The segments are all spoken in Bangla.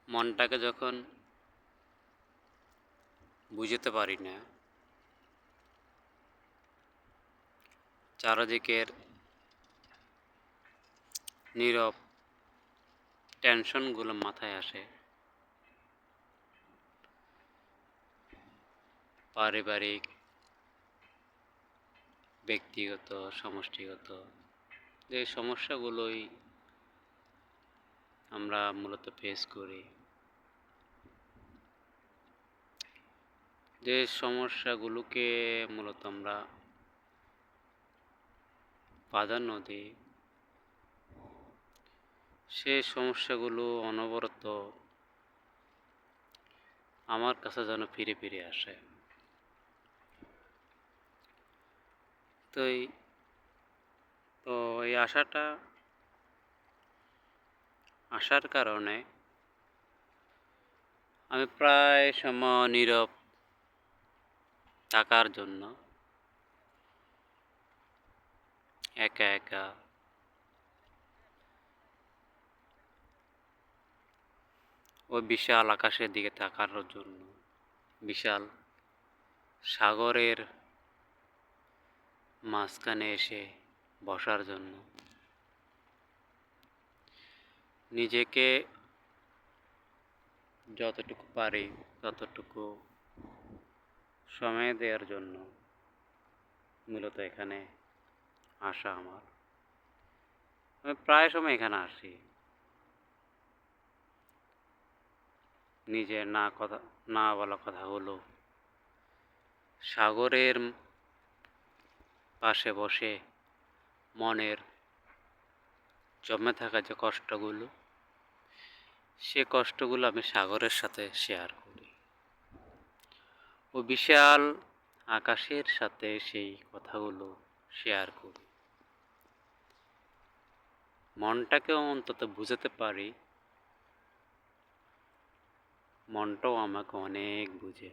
মনটাকে যখন বুঝতে পারি না, চারদিকের নীরব টেনশনগুলো মাথায় আসে, পারিবারিক, ব্যক্তিগত, সমষ্টিগত যে সমস্যাগুলোই আমরা মূলত ফেস করি, যে সমস্যাগুলোকে মূলত আমরা প্রাধান্য দিই, সে সমস্যাগুলো অনবরত আমার কাছে যেন ফিরে ফিরে আসে। তো এই আসার কারণে আমি প্রায় সময় নীরব থাকার জন্য একা একা ওই বিশাল আকাশের দিকে তাকানোর জন্য, বিশাল সাগরের মাঝখানে এসে বসার জন্য, নিজেকে যতটুকু পারি ততটুকু সময় দেওয়ার জন্য মূলত এখানে আসা আমার। আমি প্রায় সময় এখানে আসি, নিজের না বলা কথাগুলো সাগরের পাশে বসে মনের জমে থাকা যে কষ্টগুলো, সে কষ্টগুলো আমি সাগরের সাথে শেয়ার করি। ও বিশাল আকাশের সাথে সেই কথাগুলো শেয়ার করি। মনটাকেও অন্তত বুঝাতে পারি, মনটাও আমাকে অনেক বুঝে।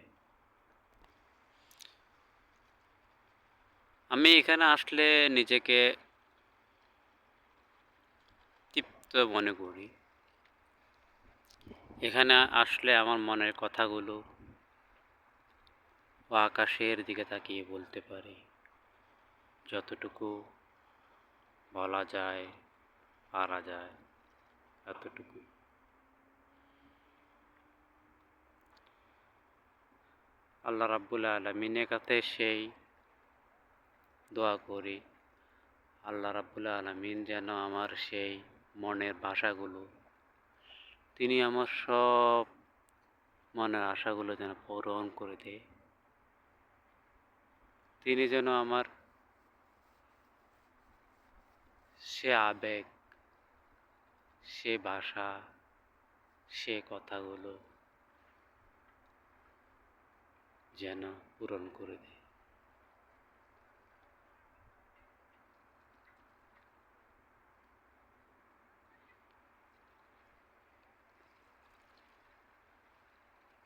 আমি এখানে আসলে নিজেকে তৃপ্ত মনে করি। এখানে আসলে আমার মনের কথাগুলো ও আকাশের দিকে তাকিয়ে বলতে পারি, যতটুকু বলা যায়, পারা যায় এতটুকু। আল্লাহ রাব্বুল আলামিনের কাছে সেই দোয়া করি, আল্লাহ রাব্বুল আলামিন যেন আমার সেই মনের ভাষাগুলো, তিনি আমার সব মনের আশাগুলো যেন পূরণ করে দেয়। তিনি যেন আমার সে আবেগ, সে ভাষা, সে কথাগুলো যেন পূরণ করে দেয়।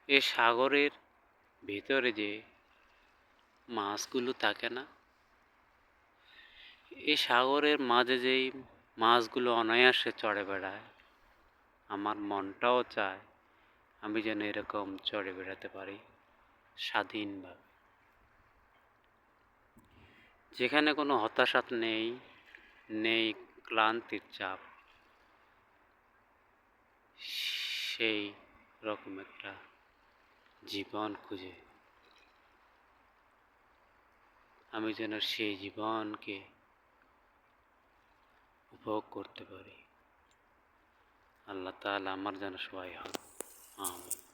এ সাগরের ভিতরে যে মাছগুলো থাকে না, এই সাগরের মাঝে যেই মাছগুলো অনায়াসে চড়ে বেড়ায়, আমার মনটাও চায় আমি যেন এরকম চড়ে বেড়াতে পারি স্বাধীনভাবে, যেখানে কোনো হতাশা নেই, নেই ক্লান্তির চাপ, সেই রকম একটা জীবন খুঁজে আমি যেন সেই জীবনকে উপভোগ করতে পারি। আল্লাহ তাআলা আমার যেন সহায় হন। আমিন।